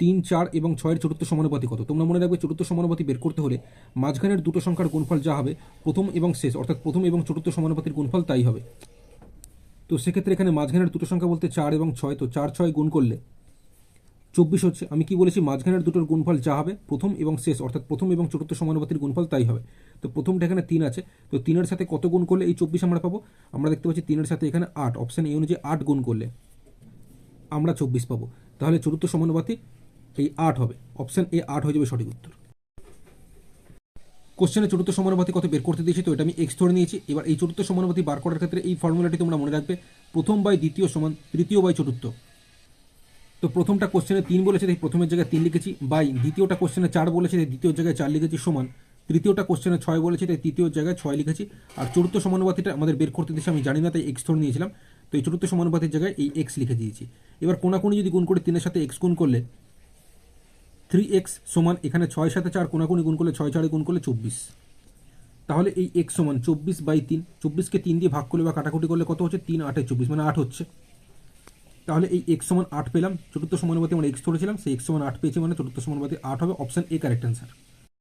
3, 4 এবং 6 এর চতুর্থ সমানুপাতি কত? তোমরা মনে রাখবে চতুর্থ সমানুপাতি বের করতে হলে মাঝখানের দুটো সংখ্যার গুণফল যা হবে প্রথম এবং শেষ অর্থাৎ প্রথম এবং চতুর্থ সমানুপাতির গুণফল তাই হবে। তো সেক্ষেত্রে এখানে মাঝখানের দুটো সংখ্যা বলতে 4 এবং 6, তো 4, 6 গুণ করলে 24 হচ্ছে। আমি কি বলেছি, মাঝখানের দুটোর গুণফল যা হবে প্রথম এবং শেষ অর্থাৎ প্রথম এবং চতুর্থ সমানুপাতির গুণফল তাই হবে। তো প্রথমটা এখানে 3 আছে, তো 3-এর সাথে কত গুণ করলে এই 24 আমরা পাবো? আমরা দেখতে পাচ্ছি 3-এর সাথে এখানে 8, অপশান এ অনুযায়ী 8 গুণ করলে আমরা 24 পাবো। তাহলে চতুর্থ সমানুপাতি এই 8 হবে, অপশান এ 8 হয়ে যাবে সঠিক উত্তর। কোশ্চেনে চতুর্থ সমানুপাতি কত বের করতে দিয়েছি, তো এটা আমি এক্স ধরে নিয়েছি। এবার এই চতুর্থ সমানুপাতি বার করার ক্ষেত্রে এই ফর্মুলাটি তোমরা মনে রাখবে, প্রথম বাই দ্বিতীয় সমান তৃতীয় বাই চতুর্থ। তো প্রথমটা কোশ্চেনে 3 বলেছে, তাই প্রথমের জায়গায় 3 লিখেছি, বাই দ্বিতীয়টা কোশ্চেনে 4 বলেছে, তাই দ্বিতীয় জায়গায় 4 লিখেছি, সমান তৃতীয়টা কোশ্চেনে 6 বলেছে, তাই তৃতীয় জায়গায় 6 লিখেছি। আর চতুর্থ সমানুপাতিটা আমাদের বের করতে দিয়েছে, আমি জানি না তাই এক্স ধরে নিয়েছিলাম। তো এই চতুর্থ সমানুপাতির জায়গায় এই এক্স লিখে দিয়েছি। এবার কোনাকুনি যদি গুণ করে 3-এর সাথে এক্স গুণ করলে 3x সমান এখানে 6-এর সাথে 4 কোনাকুনি গুণ করলে 6, 4 গুণ করলে 24। তাহলে এই এক্স সমান 24/3, 24কে 3 দিয়ে ভাগ করলে বা কাটাকুটি করলে কত হচ্ছে? 3, 8, 24 মানে 8 হচ্ছে। তাহলে এই এক্স সমান 8 পেলাম, চতুর্থ সমানুপাতি আমরা এক্স ধরেছিলাম, সেই এক্স সমান 8 পেয়েছি, মানে চতুর্থ সমানুপাতি 8 হবে, অপশন এ কারেক্ট অ্যান্সার।